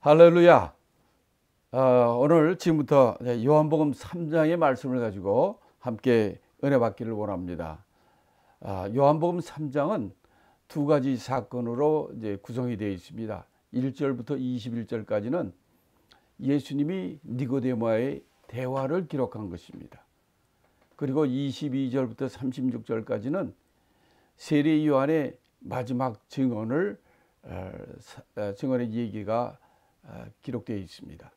할렐루야. 오늘 지금부터 요한복음 3장의 말씀을 가지고 함께 은혜 받기를 원합니다. 요한복음 3장은 두 가지 사건으로 이제 구성이 되어 있습니다. 1절부터 21절까지는 예수님이 니고데모와의 대화를 기록한 것입니다. 그리고 22절부터 36절까지는 세례 요한의 마지막 증언의 얘기가 기록되어 있습니다.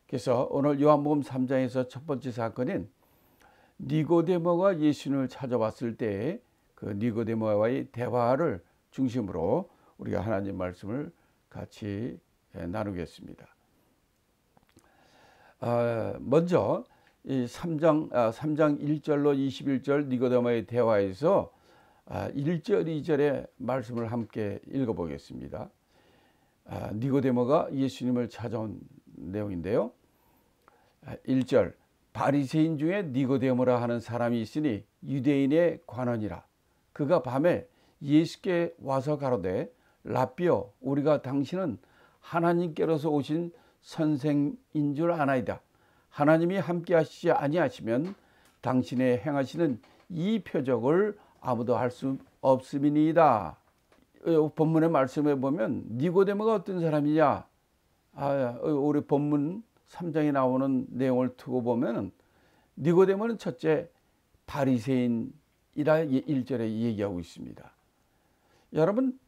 그래서 오늘 요한복음 3장에서 첫 번째 사건인 니고데모가 예수님을 찾아왔을 때 그 니고데모와의 대화를 중심으로 우리가 하나님 말씀을 같이 나누겠습니다. 먼저 이 3장 1절로 21절 니고데모와의 대화에서 1절, 2절의 말씀을 함께 읽어보겠습니다. 니고데모가 예수님을 찾아온 내용인데요. 1절, 바리새인 중에 니고데모라 하는 사람이 있으니 유대인의 관원이라. 그가 밤에 예수께 와서 가로되, 라삐여, 우리가 당신은 하나님께로서 오신 선생인 줄 아나이다. 하나님이 함께 하시지 아니하시면 당신의 행하시는 이 표적을 아무도 할 수 없음이니이다. 본문의 말씀에 보면 니고데모가 어떤 사람이냐, 우리 본문 3장에 나오는 내용을 두고 보면 니고데모는 첫째 바리새인이라 1절에 얘기하고 있습니다. 여러분,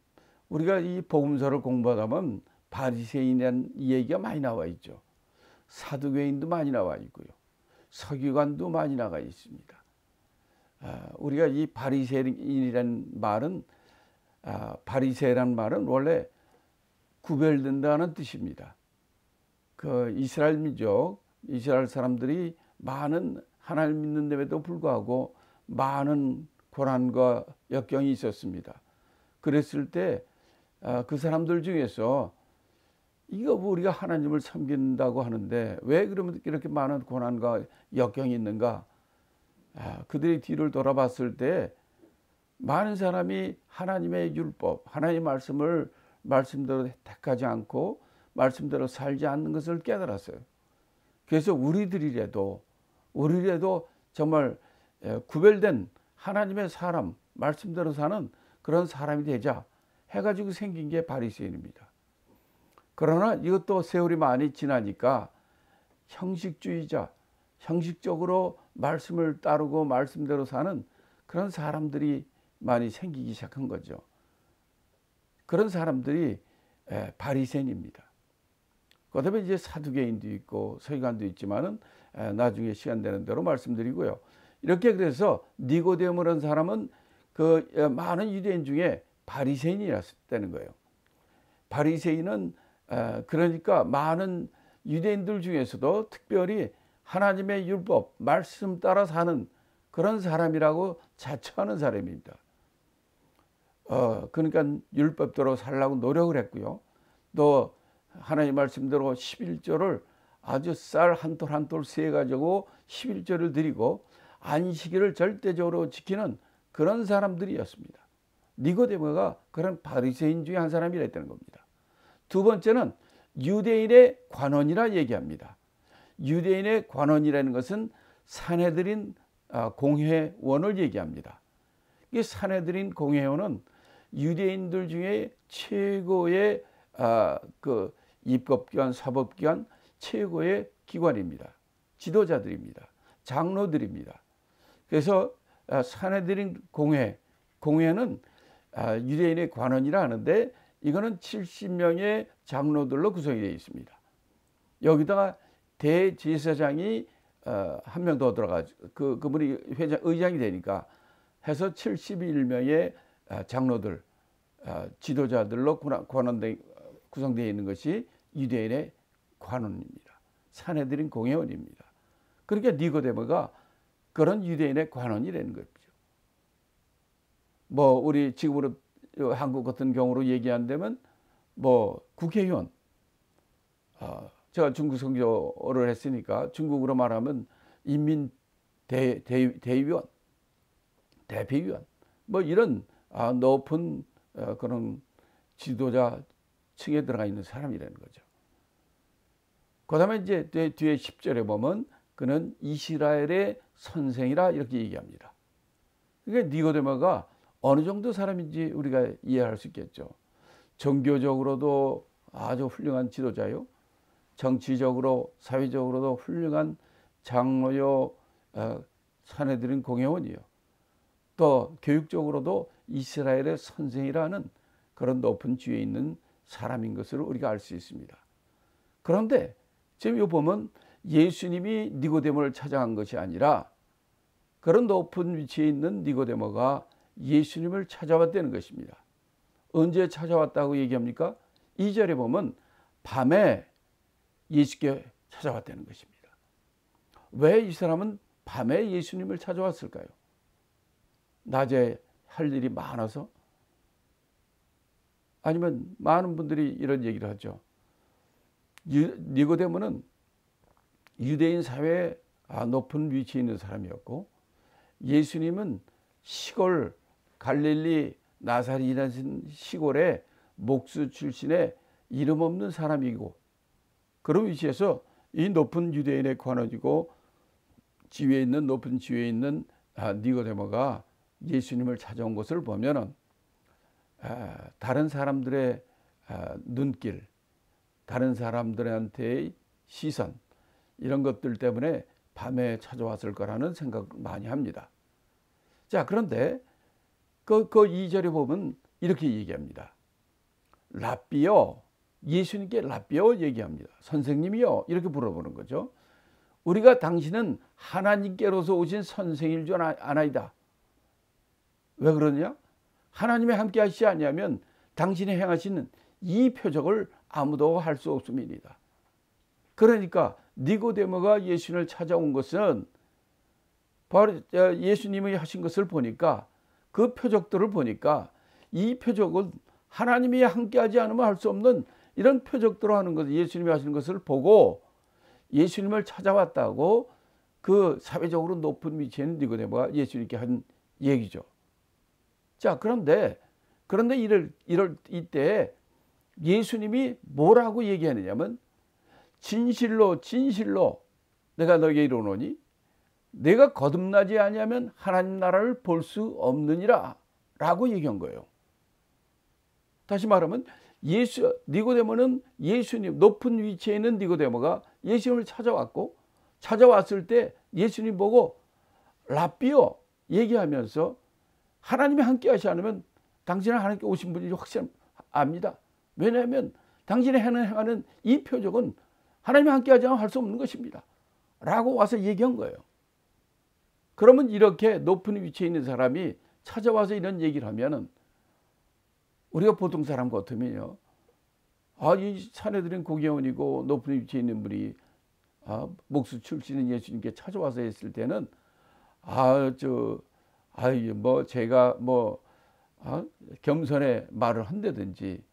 우리가 이 복음서를 공부하다 보면 바리새인이라는 얘기가 많이 나와 있죠. 사두개인도 많이 나와 있고요, 서기관도 많이 나와 있습니다. 우리가 이 바리새인이라는 말은 바리새라는 말은 원래 구별된다는 뜻입니다. 그 이스라엘 민족, 이스라엘 사람들이 많은 하나님 믿는데도 불구하고 많은 고난과 역경이 있었습니다. 그랬을 때 그 사람들 중에서 이거 우리가 하나님을 섬긴다고 하는데 왜 그러면 이렇게 많은 고난과 역경이 있는가? 그들의 뒤를 돌아봤을 때 많은 사람이 하나님의 율법, 하나님의 말씀을 말씀대로 택하지 않고 말씀대로 살지 않는 것을 깨달았어요. 그래서 우리들이라도 정말 구별된 하나님의 사람, 말씀대로 사는 그런 사람이 되자 해가지고 생긴 게 바리새인입니다. 그러나 이것도 세월이 많이 지나니까 형식주의자, 형식적으로 말씀을 따르고 말씀대로 사는 그런 사람들이 많이 생기기 시작한 거죠. 그런 사람들이 바리새인입니다. 그다음에 이제 사두개인도 있고 서기관도 있지만은 나중에 시간 되는 대로 말씀드리고요. 이렇게 그래서 니고데모라는 사람은 그 많은 유대인 중에 바리새인이었다는 거예요. 바리새인은 그러니까 많은 유대인들 중에서도 특별히 하나님의 율법, 말씀 따라 사는 그런 사람이라고 자처하는 사람입니다. 그러니까 율법대로 살라고 노력을 했고요. 또 하나님 말씀대로 11조를 아주 쌀 한 톨 한 톨 세가지고 11조를 드리고 안식일을 절대적으로 지키는 그런 사람들이었습니다. 니고데모가 그런 바리새인 중에 한 사람이라 했다는 겁니다. 두 번째는 유대인의 관원이라 얘기합니다. 유대인의 관원이라는 것은 산헤드린 공회원을 얘기합니다. 이 산헤드린 공회원은 유대인들 중에 최고의 그 입법기관, 사법기관 최고의 기관입니다. 지도자들입니다. 장로들입니다. 그래서 산헤드린 공회는 유대인의 관원이라 하는데 이거는 70명의 장로들로 구성이 되어 있습니다. 여기다가 대제사장이 한 명 더 들어가지고 그분이 의장이 되니까 해서 71명의 장로들, 지도자들로 구성되어 있는 것이 유대인의 관원입니다. 산헤드린 공회원입니다. 그러니까 니고데모가 그런 유대인의 관원이라는 거죠. 뭐 우리 지금으로 한국 같은 경우로 얘기한다면 뭐 국회의원, 제가 중국 선교를 했으니까 중국으로 말하면 인민 대의원, 대표위원, 뭐 이런 높은 그런 지도자 층에 들어가 있는 사람이라는 거죠. 그 다음에 이제 뒤에 10절에 보면 그는 이스라엘의 선생이라 이렇게 얘기합니다. 그러니까 니고데모가 어느 정도 사람인지 우리가 이해할 수 있겠죠. 종교적으로도 아주 훌륭한 지도자요. 정치적으로 사회적으로도 훌륭한 장로요, 사내들인 공회원이요. 또 교육적으로도 이스라엘의 선생이라는 그런 높은 지위에 있는 사람인 것을 우리가 알 수 있습니다. 그런데 지금 이 보면 예수님이 니고데모를 찾아간 것이 아니라 그런 높은 위치에 있는 니고데모가 예수님을 찾아왔다는 것입니다. 언제 찾아왔다고 얘기합니까? 2절에 보면 밤에 예수께 찾아왔다는 것입니다. 왜 이 사람은 밤에 예수님을 찾아왔을까요? 낮에 할 일이 많아서? 아니면 많은 분들이 이런 얘기를 하죠. 니고데모는 유대인 사회에 높은 위치에 있는 사람이었고 예수님은 시골 갈릴리 나사렛이라는 시골의 목수 출신의 이름 없는 사람이고 그런 위치에서 이 높은 유대인에 관해지고 지위에 있는 높은 지위에 있는 니고데모가 예수님을 찾아온 것을 보면은 다른 사람들의 눈길, 다른 사람들한테의 시선 이런 것들 때문에 밤에 찾아왔을 거라는 생각을 많이 합니다. 자, 그런데 그 2절에 보면 이렇게 얘기합니다. 랍비요, 예수님께 랍비요 얘기합니다. 선생님이요 이렇게 물어보는 거죠. 우리가 당신은 하나님께로서 오신 선생일 줄 아나이다. 왜 그러냐? 하나님이 함께 하시지 아니하면 당신이 행하시는 이 표적을 아무도 할 수 없음이니이다. 그러니까 니고데모가 예수님을 찾아온 것은 바로 예수님이 하신 것을 보니까 그 표적들을 보니까 이 표적은 하나님이 함께하지 않으면 할 수 없는 이런 표적들을 하는 것을 예수님이 하시는 것을 보고 예수님을 찾아왔다고 그 사회적으로 높은 위치에 있는 니고데모가 예수님께 한 얘기죠. 자, 그런데 이때 예수님이 뭐라고 얘기하느냐면 진실로 내가 너에게 이르노니 내가 거듭나지 아니하면 하나님 나라를 볼 수 없느니라 라고 얘기한 거예요. 다시 말하면 니고데모는 예수님 높은 위치에 있는 니고데모가 예수님을 찾아왔고 찾아왔을 때 예수님 보고 랍비요 얘기하면서 하나님이 함께 하지 않으면 당신은 하나님께 오신 분이 확실히 압니다. 왜냐하면 당신이 행하는 이 표적은 하나님이 함께 하지 않으면 할 수 없는 것입니다. 라고 와서 얘기한 거예요. 그러면 이렇게 높은 위치에 있는 사람이 찾아와서 이런 얘기를 하면은 우리가 보통 사람 같으면요. 이 사내들은 고개원이고 높은 위치에 있는 분이 목수 출신인 예수님께 찾아와서 했을 때는 제가 겸손의 말을 한다든지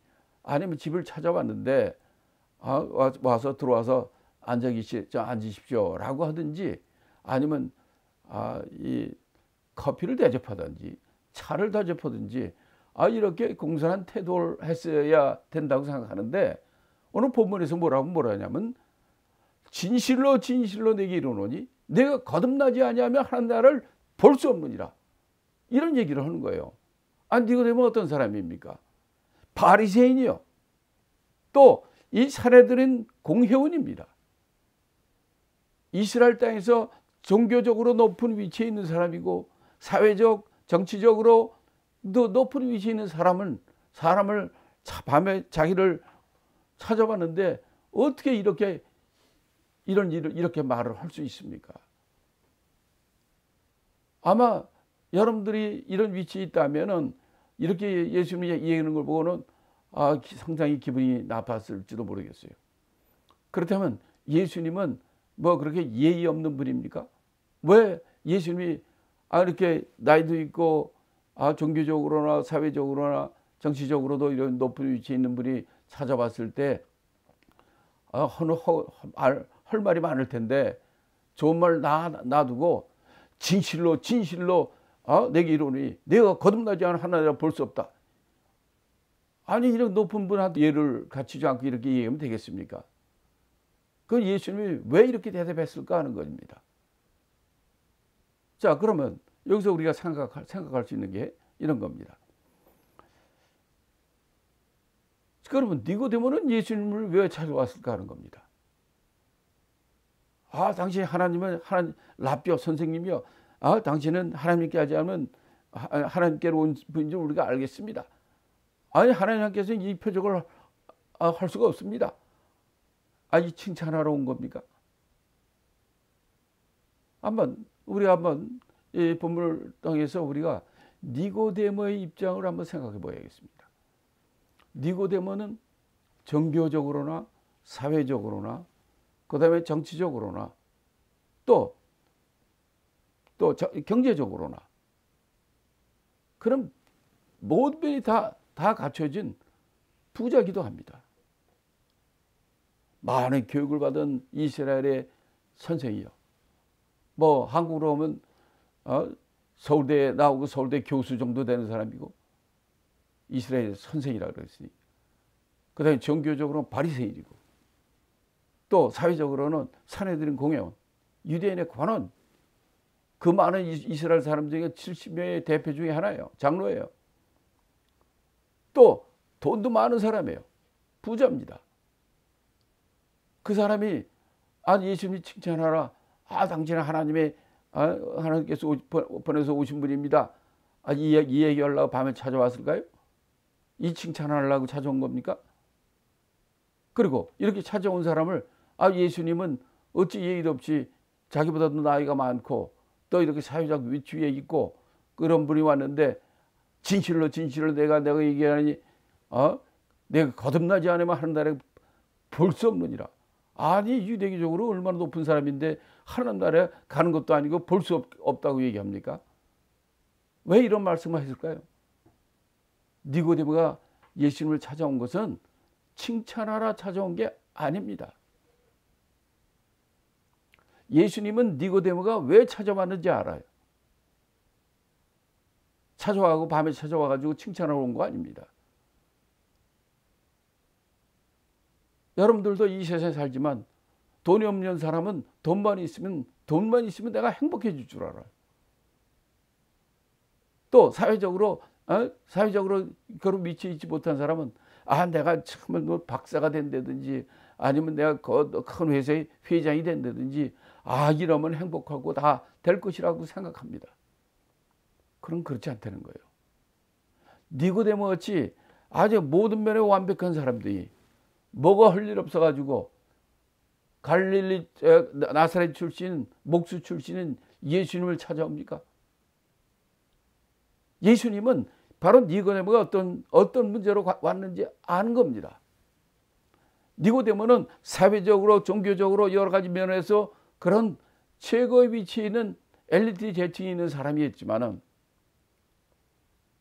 아니면 집을 찾아왔는데 들어와서 앉으십시오 라고 하든지 아니면 이 커피를 대접하든지 차를 대접하든지 이렇게 공손한 태도를 했어야 된다고 생각하는데 오늘 본문에서 뭐라고 하냐면 진실로 내게 이르노니 내가 거듭나지 아니하면 하나님 나라를 볼 수 없느니라 이런 얘기를 하는 거예요. 니고데모 어떤 사람입니까? 바리새인이요. 또 이 사내들은 공회원입니다. 이스라엘 땅에서 종교적으로 높은 위치에 있는 사람이고 사회적, 정치적으로 높은 위치에 있는 사람을 밤에 자기를 찾아봤는데 어떻게 이런 일을 이렇게 말을 할 수 있습니까? 아마 여러분들이 이런 위치에 있다면은 이렇게 예수님이 얘기하는 걸 보고는 상당히 기분이 나빴을지도 모르겠어요. 그렇다면 예수님은 그렇게 예의 없는 분입니까? 왜 예수님이 이렇게 나이도 있고 종교적으로나 사회적으로나 정치적으로도 이런 높은 위치에 있는 분이 찾아봤을 때 할 말이 많을 텐데 좋은 말 놔두고 진실로 내게 이르노니 내가 거듭나지 않은 하나님을 볼 수 없다. 이런 높은 분한테 예를 갖추지 않고 이렇게 얘기하면 되겠습니까? 그 예수님이 왜 이렇게 대답했을까 하는 겁니다. 자, 그러면 여기서 우리가 생각할 수 있는 게 이런 겁니다. 그러면 니고데모는 예수님을 왜 찾아왔을까 하는 겁니다. 당신 하나님은 라비오 선생님이요. 당신은 하나님께 하지 않으면 하나님께로 온 분인 줄 우리가 알겠습니다. 아니, 하나님께서는 이 표적을 할 수가 없습니다. 이 칭찬하러 온 겁니까? 우리가 한번 이 본문을 통해서 우리가 니고데모의 입장을 한번 생각해 봐야겠습니다. 니고데모는 종교적으로나 사회적으로나 그다음에 정치적으로나 또 경제적으로나 그런 모든 면이 다 갖춰진 부자기도 합니다. 많은 교육을 받은 이스라엘의 선생이요. 뭐 한국으로 오면 서울대에 나오고 서울대 교수 정도 되는 사람이고 이스라엘 선생이라 그랬으니 그다음에 종교적으로는 바리새인이고 또 사회적으로는 산헤드린 공회원, 유대인의 관원, 그 많은 이스라엘 사람 중에 70명의 대표 중에 하나예요. 장로예요. 또 돈도 많은 사람이에요. 부자입니다. 그 사람이 예수님이 칭찬하라. 당신은 하나님께서 보내서 오신 분입니다. 이 얘기하려고 밤에 찾아왔을까요? 이 칭찬하려고 찾아온 겁니까? 그리고 이렇게 찾아온 사람을 예수님은 어찌 예의도 없이 자기보다도 나이가 많고 또 이렇게 사회적 위치에 있고 그런 분이 왔는데 진실로 내가 얘기하니 내가 거듭나지 않으면 하는 날에 볼 수 없느니라. 유대교적으로 얼마나 높은 사람인데 하나님 나라에 가는 것도 아니고 볼 수 없다고 얘기합니까? 왜 이런 말씀을 했을까요? 니고데모가 예수님을 찾아온 것은 칭찬하라 찾아온 게 아닙니다. 예수님은 니고데모가 왜 찾아왔는지 알아요. 찾아와고 밤에 찾아와가지고 칭찬하러 온 거 아닙니다. 여러분들도 이 세상에 살지만 돈이 없는 사람은 돈만 있으면 내가 행복해질 줄 알아요. 또 사회적으로 그런 위치에 있지 못한 사람은 내가 정말 뭐 박사가 된다든지 아니면 내가 큰 회사의 회장이 된다든지 이러면 행복하고 다 될 것이라고 생각합니다. 그럼 그렇지 않다는 거예요. 니고데모 같이 아주 모든 면에 완벽한 사람들이 뭐가 할 일 없어가지고 갈릴리 나사렛 출신 목수 출신은 예수님을 찾아옵니까? 예수님은 바로 니고데모가 어떤 문제로 왔는지 아는 겁니다. 니고데모는 사회적으로 종교적으로 여러 가지 면에서 그런 최고의 위치에 있는 엘리트 계층에 있는 사람이었지만은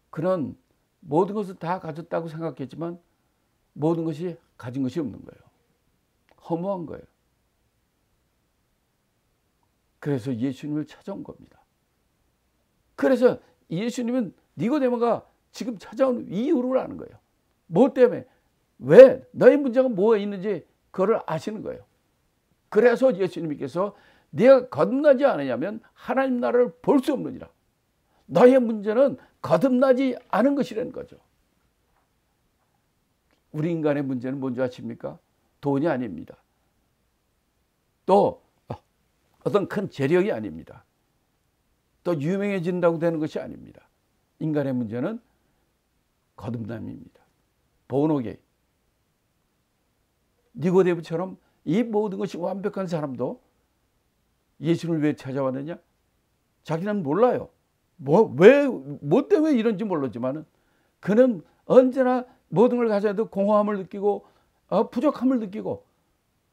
그는 모든 것을 다 가졌다고 생각했지만 모든 것이 가진 것이 없는 거예요. 허무한 거예요. 그래서 예수님을 찾아온 겁니다. 그래서 예수님은 니고데모가 지금 찾아온 이유를 아는 거예요. 뭐 때문에? 왜? 너의 문제가 뭐가 있는지 그걸 아시는 거예요. 그래서 예수님께서 네가 거듭나지 않으냐면 하나님 나라를 볼 수 없느니라. 너의 문제는 거듭나지 않은 것이라는 거죠. 우리 인간의 문제는 뭔지 아십니까? 돈이 아닙니다. 또 어떤 큰 재력이 아닙니다. 또 유명해진다고 되는 것이 아닙니다. 인간의 문제는 거듭남입니다. 본어게인. 니고데모처럼 이 모든 것이 완벽한 사람도 예수를 왜 찾아왔느냐? 자기는 몰라요. 뭐 때문에 이런지 모르지만은 그는 언제나 모든 걸 가져도 공허함을 느끼고 부족함을 느끼고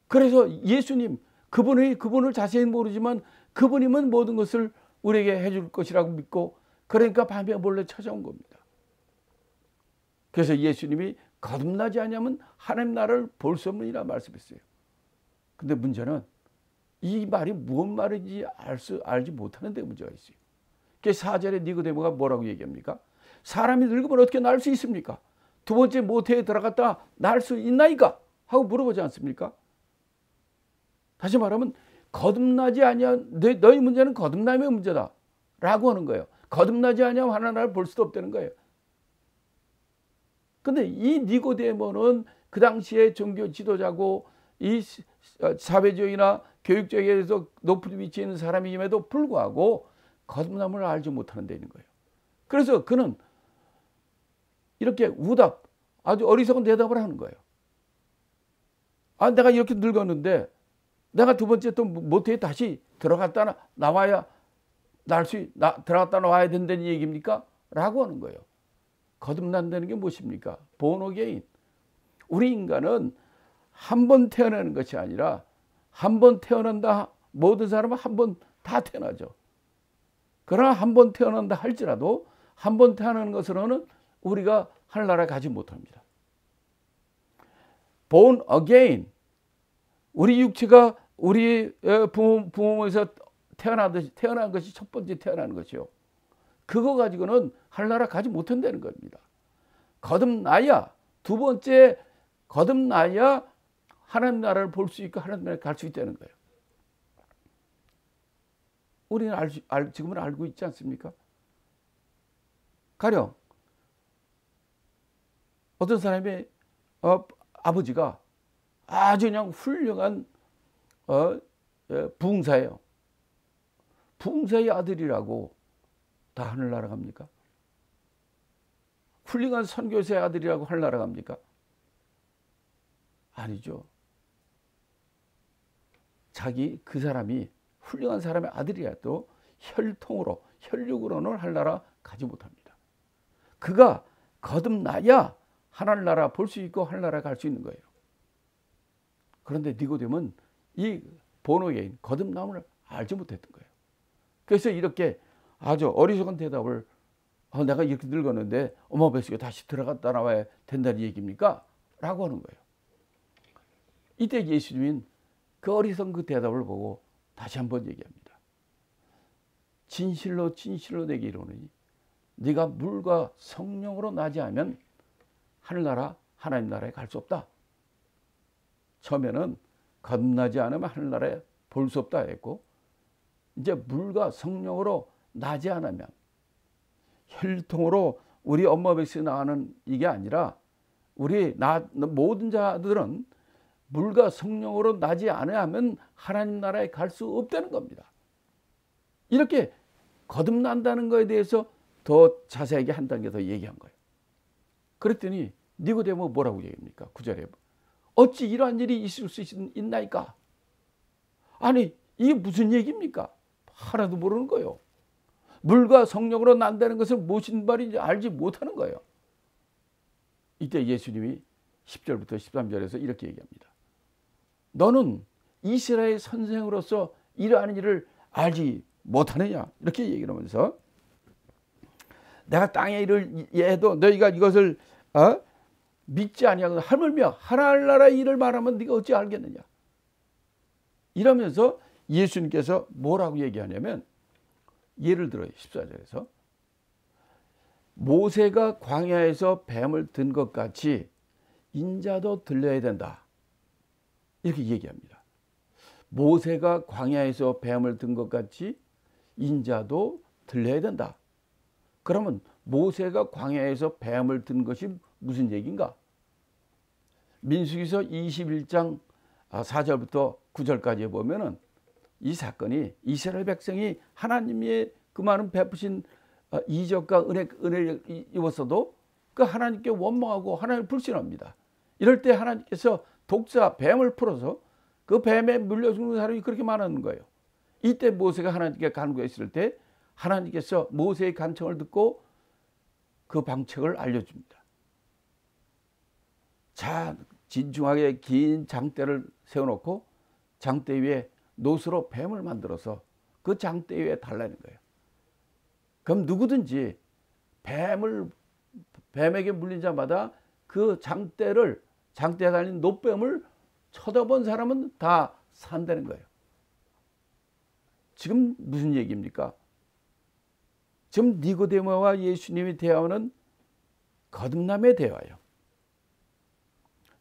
그래서 예수님 그분을 자세히 모르지만 그분이면 모든 것을 우리에게 해줄 것이라고 믿고 그러니까 밤에 몰래 찾아온 겁니다. 그래서 예수님이 거듭나지 않으면 하나님 나라를 볼 수 없느니라 말씀했어요. 근데 문제는 이 말이 무슨 말인지 알지 못하는 데 문제가 있어요. 그래서 4절에 니고데모가 뭐라고 얘기합니까? 사람이 늙으면 어떻게 날 수 있습니까? 두 번째 모태에 들어갔다 날 수 있나이까? 하고 물어보지 않습니까? 다시 말하면 거듭나지 아니하 너희 문제는 거듭남의 문제다 라고 하는 거예요. 거듭나지 아니하면 하나님 나라를 볼 수도 없다는 거예요. 근데 이 니고데모는 그 당시에 종교 지도자고 이 사회적이나 교육적에서 높은 위치에 있는 사람임에도 불구하고 거듭남을 알지 못하는 데 있는 거예요. 그래서 그는 이렇게 우답, 아주 어리석은 대답을 하는 거예요. 아, 내가 이렇게 늙었는데 내가 두 번째 또 모태에 다시 들어갔다 나와야 들어갔다 나와야 된다는 얘기입니까? 라고 하는 거예요. 거듭난다는 게 무엇입니까? born again. 우리 인간은 한 번 태어나는 것이 아니라 한 번 태어난다. 모든 사람은 한 번 다 태어나죠. 그러나 한 번 태어난다 할지라도 한 번 태어나는 것으로는 우리가 하늘나라에 가지 못합니다. born again. 우리 육체가 우리 부모에서 태어난 것이 첫 번째 태어나는 것이요. 그거 가지고는 하늘나라 가지 못한다는 겁니다. 거듭나야, 두 번째 거듭나야 하나님 나라를 볼 수 있고 하나님 나라에 갈 수 있다는 거예요. 우리는 지금은 알고 있지 않습니까? 가령 어떤 사람의 아버지가 아주 그냥 훌륭한 부흥사예요. 부흥사의 아들이라고 다 하늘나라 갑니까? 훌륭한 선교사의 아들이라고 하늘나라 갑니까? 아니죠. 그 사람이 훌륭한 사람의 아들이라도 혈통으로, 혈육으로는 하늘나라 가지 못합니다. 그가 거듭나야 하늘나라 볼 수 있고 하늘나라 갈 수 있는 거예요. 그런데 니고데모는 이 본어에 거듭남을 알지 못했던 거예요. 그래서 이렇게 아주 어리석은 대답을 내가 이렇게 늙었는데 엄마 뱃속에 다시 들어갔다 나와야 된다는 얘기입니까? 라고 하는 거예요. 이때 예수님은 그 어리석은 그 대답을 보고 다시 한번 얘기합니다. 진실로 진실로 내게 이르노니 네가 물과 성령으로 나지 않으면 하늘나라 하나님 나라에 갈 수 없다. 처음에는 거듭나지 않으면 하늘나라에 볼 수 없다 했고 이제 물과 성령으로 나지 않으면 혈통으로 우리 엄마 뱃속에 나가는 이게 아니라 모든 자들은 물과 성령으로 나지 않으면 하나님 나라에 갈 수 없다는 겁니다. 이렇게 거듭난다는 것에 대해서 더 자세하게 한 단계 더 얘기한 거예요. 그랬더니 니고데모 뭐라고 얘기합니까? 9절에 어찌 이러한 일이 있을 수 있나이까? 아니 이게 무슨 얘기입니까? 하나도 모르는 거예요. 물과 성령으로 난다는 것은 무슨 말인지 알지 못하는 거예요. 이때 예수님이 10절부터 13절에서 이렇게 얘기합니다. 너는 이스라엘 선생으로서 이러한 일을 알지 못하느냐? 이렇게 얘기를 하면서 내가 땅의 일을 해도 너희가 이것을 믿지 아니하고 하물며 하늘나라의 일을 말하면 네가 어찌 알겠느냐? 이러면서 예수님께서 뭐라고 얘기하냐면 예를 들어요. 14절에서 모세가 광야에서 뱀을 든 것 같이 인자도 들려야 된다. 이렇게 얘기합니다. 모세가 광야에서 뱀을 든 것 같이 인자도 들려야 된다. 그러면 모세가 광야에서 뱀을 든 것이 무슨 얘기인가? 민수기서 21장 4절부터 9절까지 보면은 이 사건이 이스라엘 백성이 하나님의 그 많은 베푸신 이적과 은혜를 입었어도 그 하나님께 원망하고 하나님을 불신합니다. 이럴 때 하나님께서 독사 뱀을 풀어서 그 뱀에 물려 죽는 사람이 그렇게 많은 거예요. 이때 모세가 하나님께 간구했을 때 하나님께서 모세의 간청을 듣고 그 방책을 알려줍니다. 자, 진중하게 긴 장대를 세워놓고 장대 위에 노스로 뱀을 만들어서 그 장대 위에 달라는 거예요. 그럼 누구든지 뱀에게 물린 자마다 그 장대에 달린 노뱀을 쳐다본 사람은 다 산다는 거예요. 지금 무슨 얘기입니까? 지금 니고데모와 예수님이 대화하는 거듭남의 대화예요.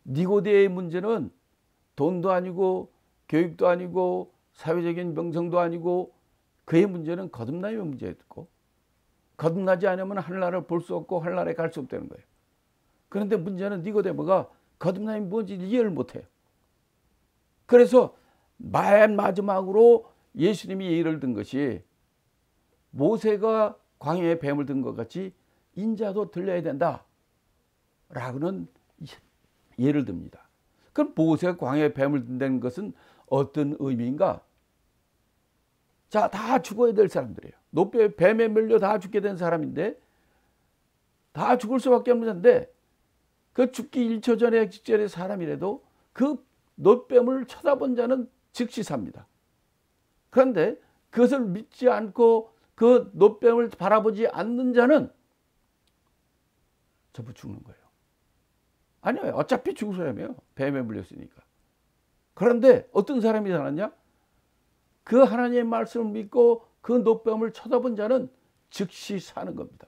니고데의 문제는 돈도 아니고 교육도 아니고 사회적인 명성도 아니고 그의 문제는 거듭남의 문제였고 거듭나지 않으면 하늘나라를 볼 수 없고 하늘나라에 갈 수 없다는 거예요. 그런데 문제는 니고데모가 거듭남이 뭔지 이해를 못해요. 그래서 맨 마지막으로 예수님이 예를 든 것이 모세가 광야에 뱀을 든 것 같이 인자도 들려야 된다 라고는 예를 듭니다. 그럼 모세가 광야에 뱀을 든다는 것은 어떤 의미인가? 자, 다 죽어야 될 사람들이에요. 노뼈에 뱀에 물려 다 죽게 된 사람인데 다 죽을 수밖에 없는데 그 죽기 1초 전에 직전에 사람이라도 그 노뱀을 쳐다본 자는 즉시 삽니다. 그런데 그것을 믿지 않고 그 노뱀을 바라보지 않는 자는 전부 죽는 거예요. 아니요, 어차피 죽을 사람이에요. 뱀에 물렸으니까. 그런데 어떤 사람이 살았냐? 그 하나님의 말씀을 믿고 그 노뱀을 쳐다본 자는 즉시 사는 겁니다.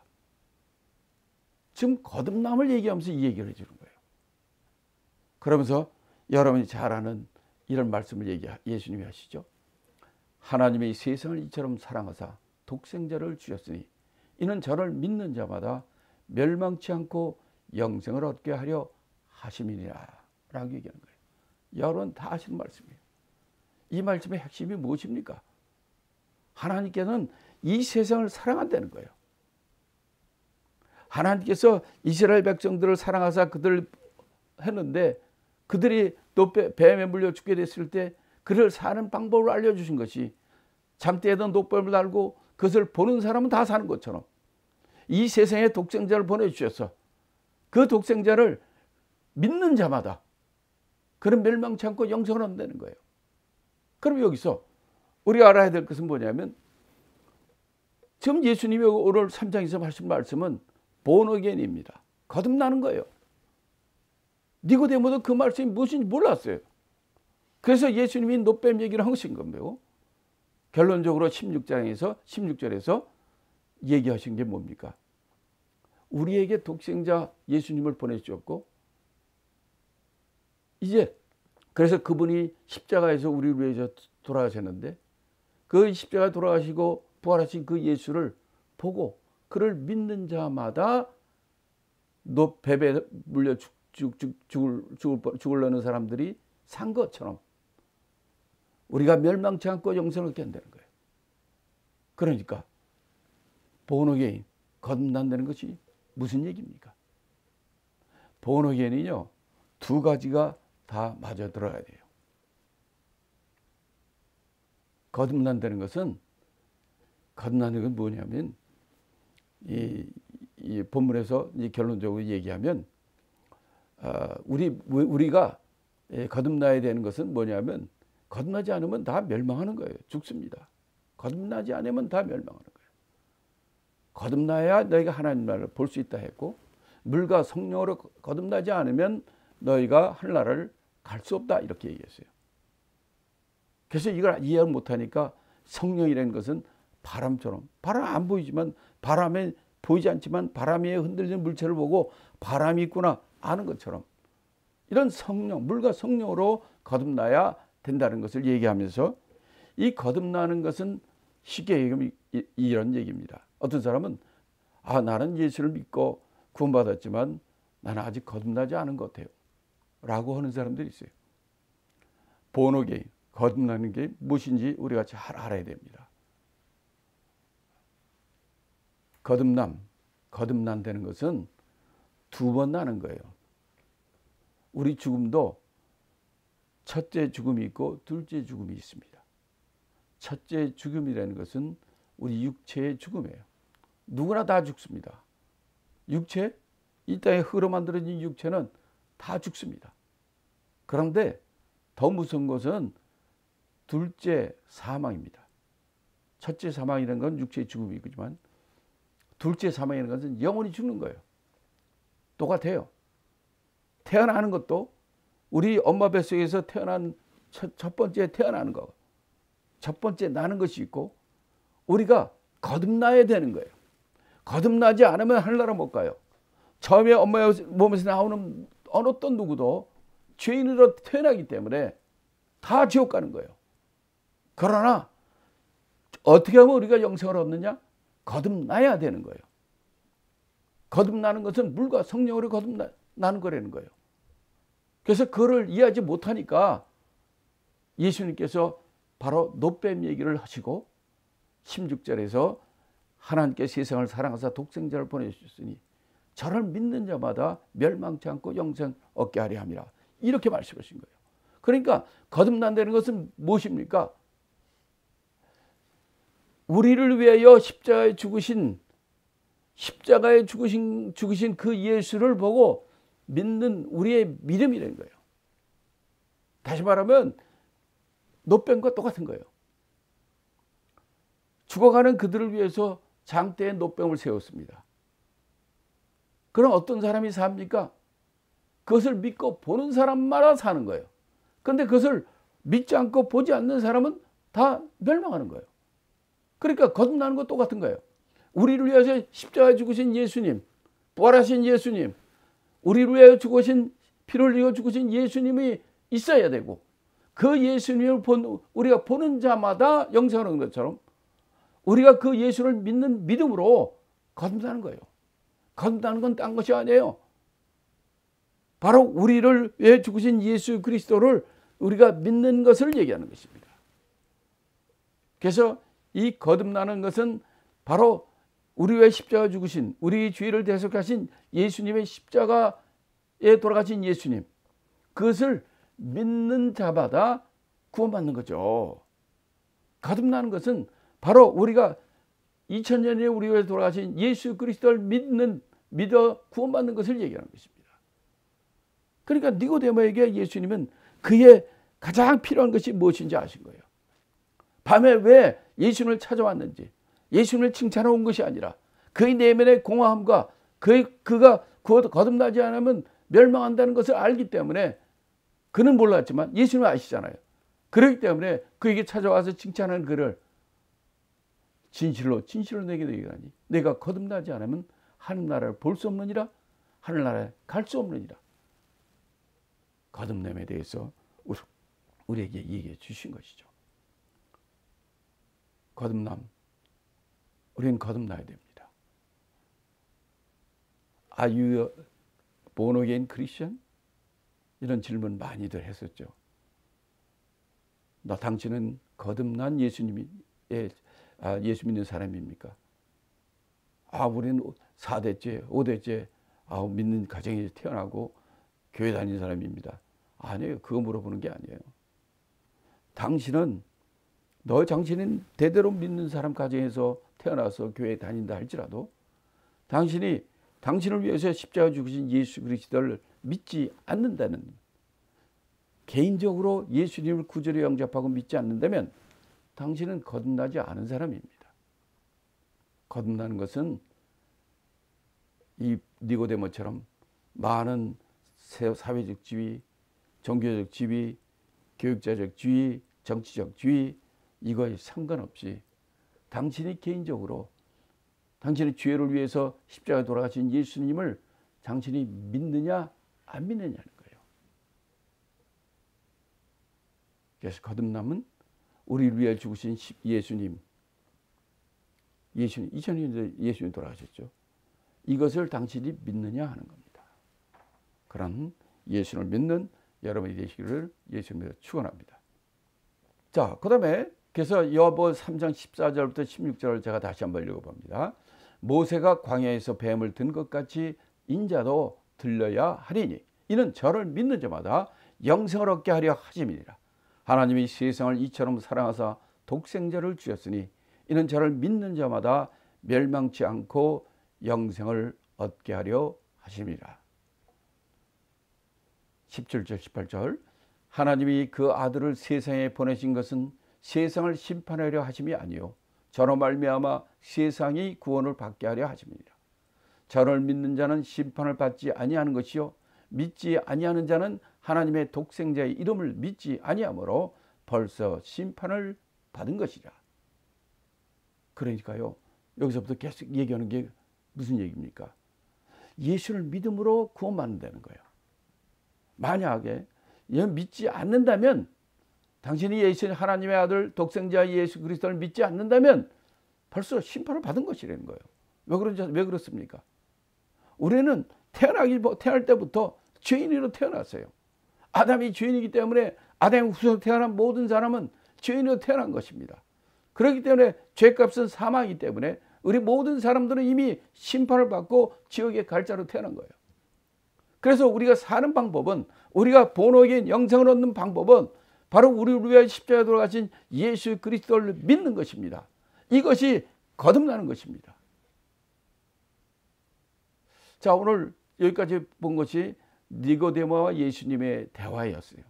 지금 거듭남을 얘기하면서 이 얘기를 해주는 거예요. 그러면서 여러분이 잘 아는 이런 말씀을 예수님이 하시죠. 하나님의 세상을 이처럼 사랑하사 독생자를 주셨으니 이는 저를 믿는 자마다 멸망치 않고 영생을 얻게 하려 하심이니라 라고 얘기하는 거예요. 여러분 다 아시는 말씀이에요. 이 말씀의 핵심이 무엇입니까? 하나님께서는 이 세상을 사랑한다는 거예요. 하나님께서 이스라엘 백성들을 사랑하사 그들을 했는데 그들이 또 뱀에 물려 죽게 됐을 때 그를 사는 방법을 알려주신 것이 잠때에던 노뱀을 달고 그것을 보는 사람은 다 사는 것처럼 이 세상에 독생자를 보내주셔서 그 독생자를 믿는 자마다 그런 멸망치 않고 영생을 얻는다는 거예요. 그럼 여기서 우리가 알아야 될 것은 뭐냐면 지금 예수님이 오늘 3장에서 하신 말씀은 본어게인입니다. 거듭나는 거예요. 니고데모도 그 말씀이 무엇인지 몰랐어요. 그래서 예수님이 노뱀 얘기를 하신 겁니다. 결론적으로 16절에서 얘기하신 게 뭡니까? 우리에게 독생자 예수님을 보내주셨고 이제 그래서 그분이 십자가에서 우리를 위해서 돌아가셨는데 그 십자가에 돌아가시고 부활하신 그 예수를 보고 그를 믿는 자마다 뱀에 물려 죽으려는 사람들이 산 것처럼 우리가 멸망치 않고 영생을 얻게 한다는 거예요. 그러니까 본어게인 거듭난다는 것이 무슨 얘기입니까? 본어게인은요 두 가지가 다 맞아 들어가야 돼요. 거듭난다는 것은 뭐냐면 이 본문에서 결론적으로 얘기하면 우리가 거듭나야 되는 것은 뭐냐면 거듭나지 않으면 다 멸망하는 거예요. 죽습니다. 거듭나지 않으면 다 멸망하는 거예요. 거듭나야 너희가 하나님 나라를 볼 수 있다 했고 물과 성령으로 거듭나지 않으면 너희가 하늘나라를 갈 수 없다 이렇게 얘기했어요. 그래서 이걸 이해를 못하니까 성령이라는 것은 바람처럼 바람 안 보이지만 바람에 보이지 않지만 바람 위에 흔들리는 물체를 보고 바람이 있구나 아는 것처럼 이런 성령 물과 성령으로 거듭나야 된다는 것을 얘기하면서 이 거듭나는 것은 쉽게 얘기하면 이런 얘기입니다. 어떤 사람은 나는 예수를 믿고 구원받았지만 나는 아직 거듭나지 않은 것 같아요 라고 하는 사람들이 있어요. 본어게인 거듭나는 게 무엇인지 우리가 잘 알아야 됩니다. 거듭난다는 것은 두 번 나는 거예요. 우리 죽음도 첫째 죽음이 있고 둘째 죽음이 있습니다. 첫째 죽음이라는 것은 우리 육체의 죽음이에요. 누구나 다 죽습니다. 육체, 이 땅에 흙으로 만들어진 육체는 다 죽습니다. 그런데 더 무서운 것은 둘째 사망입니다. 첫째 사망이라는 건 육체의 죽음이지만 둘째 사망이라는 것은 영원히 죽는 거예요. 똑같아요. 태어나는 것도 우리 엄마 뱃속에서 태어난 첫 번째 태어나는 거, 첫 번째 나는 것이 있고 우리가 거듭나야 되는 거예요. 거듭나지 않으면 하늘나라 못 가요. 처음에 엄마의 몸에서 나오는 어느 어떤 누구도 죄인으로 태어나기 때문에 다 지옥 가는 거예요. 그러나 어떻게 하면 우리가 영생을 얻느냐? 거듭나야 되는 거예요. 거듭나는 것은 물과 성령으로 거듭나는 거라는 거예요. 그래서 그거를 이해하지 못하니까 예수님께서 바로 노뱀 얘기를 하시고 16절에서 하나님께 세상을 사랑하사 독생자를 보내주셨으니 저를 믿는 자마다 멸망치 않고 영생 얻게 하려 함이라. 이렇게 말씀하신 거예요. 그러니까 거듭난다는 것은 무엇입니까? 우리를 위하여 십자가에 죽으신 그 예수를 보고 믿는 우리의 믿음이라는 거예요. 다시 말하면 노뱀과 똑같은 거예요. 죽어가는 그들을 위해서 장대에 노뱀을 세웠습니다. 그럼 어떤 사람이 삽니까? 그것을 믿고 보는 사람마다 사는 거예요. 그런데 그것을 믿지 않고 보지 않는 사람은 다 멸망하는 거예요. 그러니까 거듭나는 것 똑같은 거예요. 우리를 위해서 십자가에 죽으신 예수님, 부활하신 예수님, 우리를 위하여 죽으신, 피를 흘리고 죽으신 예수님이 있어야 되고, 그 예수님을 우리가 보는 자마다 영생을 얻는 것처럼 우리가 그 예수를 믿는 믿음으로 거듭나는 거예요. 거듭나는 건 딴 것이 아니에요. 바로 우리를 위해 죽으신 예수 그리스도를 우리가 믿는 것을 얘기하는 것입니다. 그래서 이 거듭나는 것은 바로 우리 위해 십자가 죽으신, 우리 죄를 대속하신 예수님의 십자가에 돌아가신 예수님, 그것을 믿는 자마다 구원받는 거죠. 거듭나는 것은 바로 우리가 2000년에 우리 위해 돌아가신 예수 그리스도를 믿어 구원받는 것을 얘기하는 것입니다. 그러니까 니고데모에게 예수님은 그의 가장 필요한 것이 무엇인지 아신 거예요. 밤에 왜 예수님을 찾아왔는지, 예수님을 칭찬해 온 것이 아니라 그의 내면의 공허함과 그가 거듭나지 않으면 멸망한다는 것을 알기 때문에, 그는 몰랐지만 예수님은 아시잖아요. 그렇기 때문에 그에게 찾아와서 칭찬하는 그를 진실로 내게 얘기하니 내가 거듭나지 않으면 하늘나라를 볼 수 없느니라, 하늘나라에 갈 수 없느니라. 거듭남에 대해서 우리에게 얘기해 주신 것이죠. 거듭남, 우리는 거듭나야 됩니다. Are you a born again Christian? 이런 질문 많이들 했었죠. 당신은 거듭난 예수 믿는 사람입니까? 우리는 4대째, 5대째 믿는 가정에 태어나고 교회 다니는 사람입니다. 아니에요. 그거 물어보는 게 아니에요. 당신은 대대로 믿는 사람 가정에서 태어나서 교회에 다닌다 할지라도 당신을 위해서 십자가 죽으신 예수 그리스도를 믿지 않는다는, 개인적으로 예수님을 구주로 영접하고 믿지 않는다면 당신은 거듭나지 않은 사람입니다. 거듭나는 것은 이 니고데모처럼 많은 사회적 지위, 종교적 지위, 교육자적 지위, 정치적 지위, 이거에 상관없이 당신이 개인적으로 당신의 죄를 위해서 십자가에 돌아가신 예수님을 당신이 믿느냐 안 믿느냐는 거예요. 그래서 거듭남은 우리를 위해 죽으신 예수님 2000년 예수님 돌아가셨죠. 이것을 당신이 믿느냐 하는 겁니다. 그런 예수를 믿는 여러분이 되시기를 예수님으로 축원합니다. 자, 그 다음에 그래서 여보 3장 14절부터 16절을 제가 다시 한번 읽어봅니다. 모세가 광야에서 뱀을 든 것 같이 인자도 들려야 하리니 이는 저를 믿는 자마다 영생을 얻게 하려 하심이니라. 하나님이 세상을 이처럼 사랑하사 독생자를 주셨으니 이는 저를 믿는 자마다 멸망치 않고 영생을 얻게 하려 하심이라. 17절 18절 하나님이 그 아들을 세상에 보내신 것은 세상을 심판하려 하심이 아니요 저로 말미암아 세상이 구원을 받게 하려 하심이니라. 저를 믿는 자는 심판을 받지 아니하는 것이요 믿지 아니하는 자는 하나님의 독생자의 이름을 믿지 아니하므로 벌써 심판을 받은 것이라. 그러니까요, 여기서부터 계속 얘기하는 게 무슨 얘기입니까? 예수를 믿음으로 구원받는다는 거예요. 만약에 믿지 않는다면 당신이 예수 하나님의 아들 독생자 예수 그리스도를 믿지 않는다면 벌써 심판을 받은 것이라는 거예요. 왜 그렇습니까? 우리는 태어날 때부터 죄인으로 태어났어요. 아담이 죄인이기 때문에 아담 후손 태어난 모든 사람은 죄인으로 태어난 것입니다. 그렇기 때문에 죄값은 사망이기 때문에 우리 모든 사람들은 이미 심판을 받고 지옥의 갈 자로 태어난 거예요. 그래서 우리가 사는 방법은, 우리가 본어인 영생을 얻는 방법은 바로 우리를 위하여 십자가에 돌아가신 예수 그리스도를 믿는 것입니다. 이것이 거듭나는 것입니다. 자, 오늘 여기까지 본 것이 니고데모와 예수님의 대화였어요.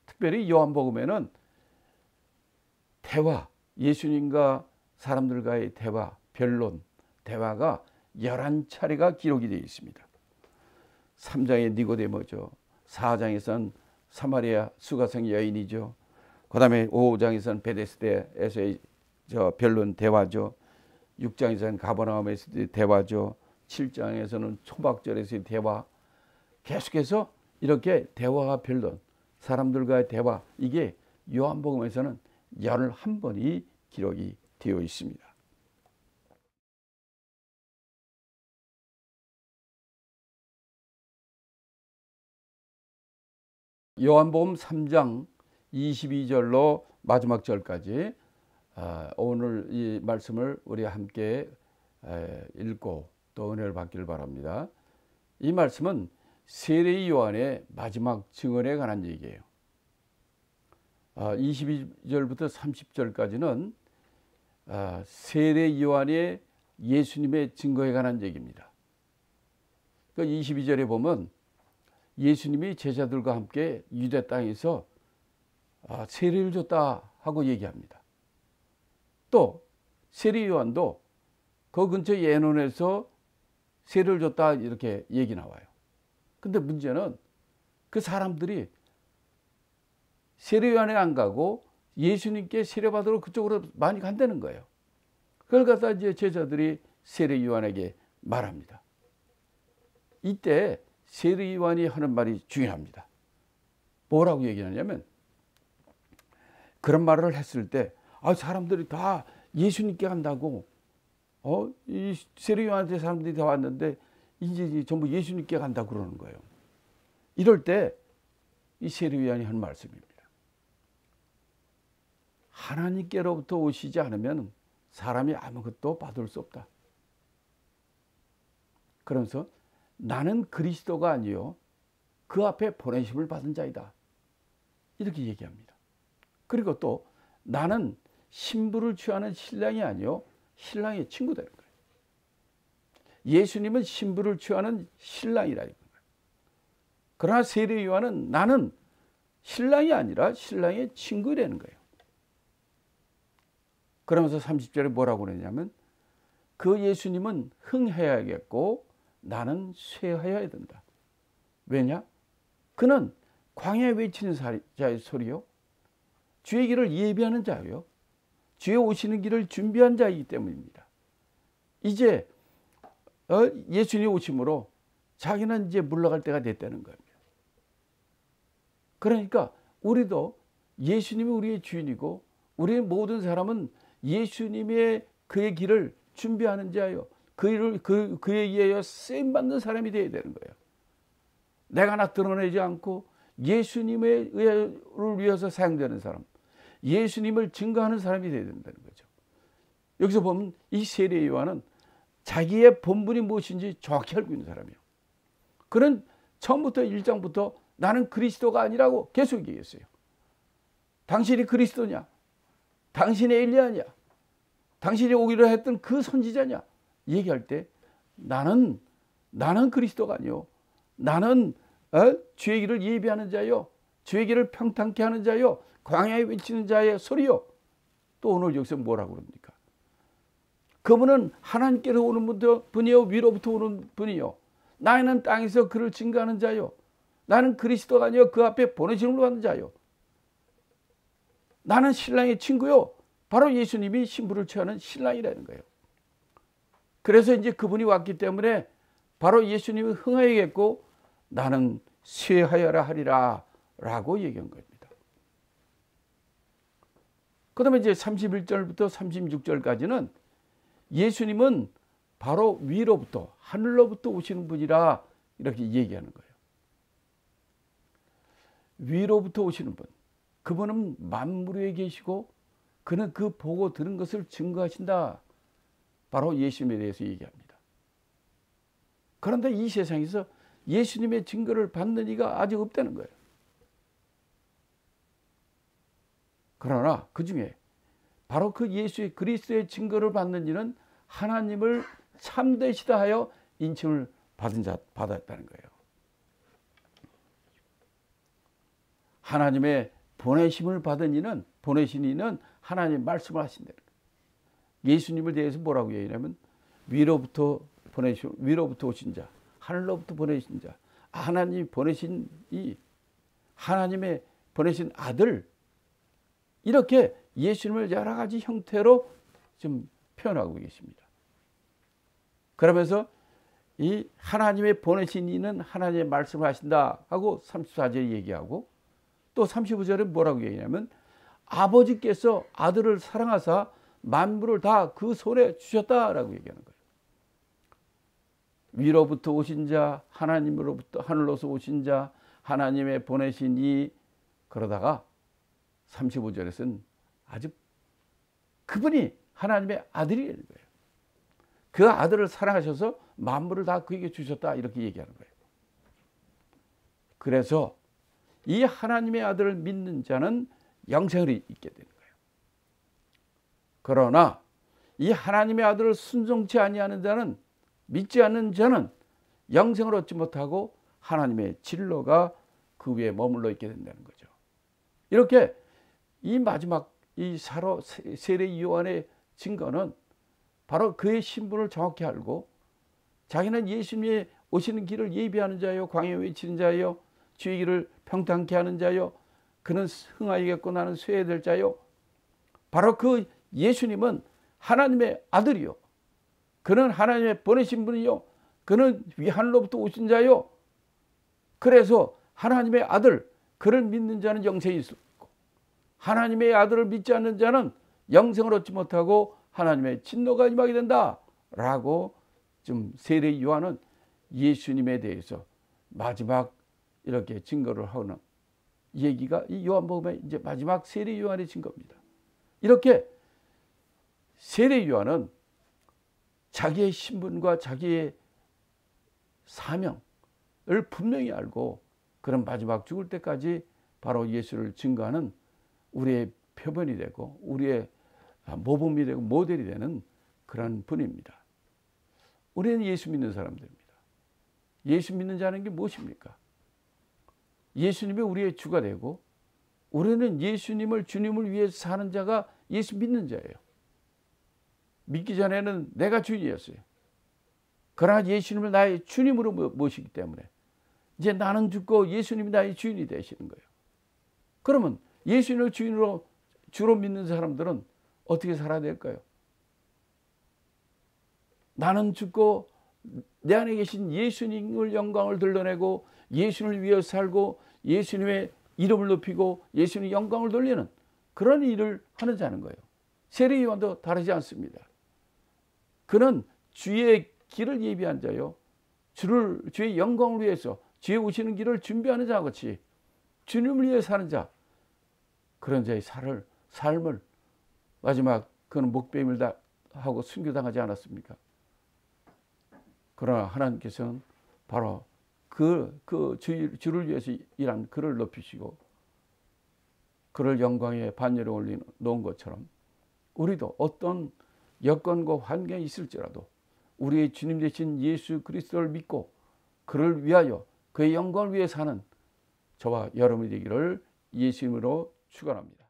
특별히 요한복음에는 대화, 예수님과 사람들과의 대화, 변론, 대화가 11차례가 기록이 되어 있습니다. 3장에 니고데모죠. 4장에서는 사마리아 수가성 여인이죠. 그 다음에 5장에서는 베데스다에서의 변론 대화죠. 6장에서는 가버나움에서의 대화죠. 7장에서는 초막절에서의 대화. 계속해서 이렇게 대화와 변론, 사람들과의 대화, 이게 요한복음에서는 11번이 기록이 되어 있습니다. 요한복음 3장 22절로 마지막 절까지 오늘 이 말씀을 우리 함께 읽고 또 은혜를 받기를 바랍니다. 이 말씀은 세례 요한의 마지막 증언에 관한 얘기예요. 22절부터 30절까지는 세례 요한의 예수님의 증거에 관한 얘기입니다. 22절에 보면 예수님이 제자들과 함께 유대 땅에서 세례를 줬다 하고 얘기합니다. 또 세례 요한도 그 근처 예논에서 세례를 줬다 이렇게 얘기 나와요. 근데 문제는 그 사람들이 세례 요한에 안 가고 예수님께 세례 받으러 그쪽으로 많이 간다는 거예요. 그걸 갖다 이제 제자들이 세례 요한에게 말합니다. 이때 세례 요한이 하는 말이 중요합니다. 뭐라고 얘기하냐면, 그런 말을 했을 때 사람들이 다 예수님께 간다고, 이 세례 요한한테 사람들이 다 왔는데 이제 전부 예수님께 간다고 그러는 거예요. 이럴 때 이 세례 요한이 하는 말씀입니다. 하나님께로부터 오시지 않으면 사람이 아무것도 받을 수 없다. 그러면서 나는 그리스도가 아니요 그 앞에 보내심을 받은 자이다. 이렇게 얘기합니다. 그리고 또 나는 신부를 취하는 신랑이 아니요 신랑의 친구다. 예수님은 신부를 취하는 신랑이라. 그러나 세례 요한은 나는 신랑이 아니라 신랑의 친구라는 거예요. 그러면서 30절에 뭐라고 그러냐면, 그 예수님은 흥해야겠고 나는 쇠하여야 된다. 왜냐? 그는 광야에 외치는 자의 소리요, 주의 길을 예비하는 자요, 주의 오시는 길을 준비한 자이기 때문입니다. 이제 예수님이 오심으로 자기는 이제 물러갈 때가 됐다는 겁니다. 그러니까 우리도 예수님이 우리의 주인이고 우리의 모든 사람은 예수님의 그의 길을 준비하는 자요, 그에 의하여 쓰임받는 사람이 되어야 되는 거예요. 내가 나 드러내지 않고 예수님을 위해서 사용되는 사람, 예수님을 증거하는 사람이 되어야 된다는 거죠. 여기서 보면 이 세례 요한은 자기의 본분이 무엇인지 정확히 알고 있는 사람이에요. 그는 처음부터 1장부터 나는 그리스도가 아니라고 계속 얘기했어요. 당신이 그리스도냐? 당신이 엘리야냐? 당신이 오기로 했던 그 선지자냐? 얘기할 때 나는 그리스도가 아니요, 나는 주의 길을 예비하는 자요, 주의 길을 평탄케 하는 자요, 광야에 외치는 자의 소리요. 또 오늘 여기서 뭐라고 그럽니까? 그분은 하나님께로 오는 분이요, 위로부터 오는 분이요, 나는 땅에서 그를 증거하는 자요, 나는 그리스도가 아니요 그 앞에 보내심을 받는 자요, 나는 신랑의 친구요. 바로 예수님이 신부를 취하는 신랑이라는 거예요. 그래서 이제 그분이 왔기 때문에 바로 예수님이 흥하여야겠고 나는 쇠하여라 하리라 라고 얘기한 겁니다. 그다음에 이제 31절부터 36절까지는 예수님은 바로 위로부터 하늘로부터 오시는 분이라 이렇게 얘기하는 거예요. 위로부터 오시는 분. 그분은 만물 위에 계시고 그는 그 보고 들은 것을 증거하신다. 바로 예수님에 대해서 얘기합니다. 그런데 이 세상에서 예수님의 증거를 받는 이가 아직 없다는 거예요. 그러나 그 중에 바로 그 예수의 그리스도의 증거를 받는 이는 하나님을 참되시다 하여 인칭을 받았다는 거예요. 하나님의 보내심을 받은 이는, 보내신 이는 하나님 말씀을 하신다는 거예요. 예수님을 대해서 뭐라고 얘기하냐면 위로부터 오신 자, 하늘로부터 보내신 자, 하나님이 보내신 이 하나님의 보내신 아들, 이렇게 예수님을 여러 가지 형태로 좀 표현하고 계십니다. 그러면서 이 하나님의 보내신 이는 하나님의 말씀을 하신다 하고 34절에 얘기하고, 또 35절에 뭐라고 얘기하냐면 아버지께서 아들을 사랑하사 만물을 다 그 손에 주셨다라고 얘기하는 거예요. 위로부터 오신 자, 하나님으로부터 하늘로서 오신 자, 하나님의 보내신 이, 그러다가 35절에서는 아주 그분이 하나님의 아들이라는 거예요. 그 아들을 사랑하셔서 만물을 다 그에게 주셨다 이렇게 얘기하는 거예요. 그래서 이 하나님의 아들을 믿는 자는 영생을 얻게 되는 거예요. 그러나 이 하나님의 아들을 순종치 아니하는 자는, 믿지 않는 자는 영생을 얻지 못하고 하나님의 진노가 그 위에 머물러 있게 된다는 거죠. 이렇게 이 마지막 이 세례 요한의 증거는 바로 그의 신분을 정확히 알고, 자기는 예수님이 오시는 길을 예비하는 자요, 광야에 외치는 자요, 주의 길을 평탄케 하는 자요, 그는 흥하이겠고 나는 쇠해될 자요. 바로 그 예수님은 하나님의 아들이요, 그는 하나님의 보내신 분이요, 그는 위하늘로부터 오신 자요. 그래서 하나님의 아들, 그를 믿는 자는 영생이 있고 하나님의 아들을 믿지 않는 자는 영생을 얻지 못하고 하나님의 진노가 임하게 된다라고 좀 세례 요한은 예수님에 대해서 마지막 이렇게 증거를 하는 얘기가 이 요한복음의 이제 마지막 세례 요한의 증거입니다. 이렇게 세례 요한은 자기의 신분과 자기의 사명을 분명히 알고 그런 마지막 죽을 때까지 바로 예수를 증거하는 우리의 표본이 되고 우리의 모범이 되고 모델이 되는 그런 분입니다. 우리는 예수 믿는 사람들입니다. 예수 믿는 자는 게 무엇입니까? 예수님이 우리의 주가 되고 우리는 예수님을, 주님을 위해서 사는 자가 예수 믿는 자예요. 믿기 전에는 내가 주인이었어요. 그러나 예수님을 나의 주님으로 모시기 때문에 이제 나는 죽고 예수님이 나의 주인이 되시는 거예요. 그러면 예수님을 주인으로 주로 믿는 사람들은 어떻게 살아야 될까요? 나는 죽고 내 안에 계신 예수님을 영광을 드러내고 예수님을 위해 살고 예수님의 이름을 높이고 예수님의 영광을 돌리는 그런 일을 하는 자는 거예요. 세례 요한도 다르지 않습니다. 그는 주의 길을 예비한 자요, 주의 영광을 위해서 주의 오시는 길을 준비하는 자와 같이 주님을 위해 사는 자, 그런 자의 삶을 마지막 그는 목배임을 하고 순교당하지 않았습니까? 그러나 하나님께서는 바로 주를 위해서 일한 그를 높이시고 그를 영광의 반열에 올려놓은 것처럼 우리도 어떤 여건과 환경이 있을지라도 우리의 주님 되신 예수 그리스도를 믿고 그를 위하여 그의 영광을 위해 사는 저와 여러분이 되기를 예수 이름으로 축원합니다.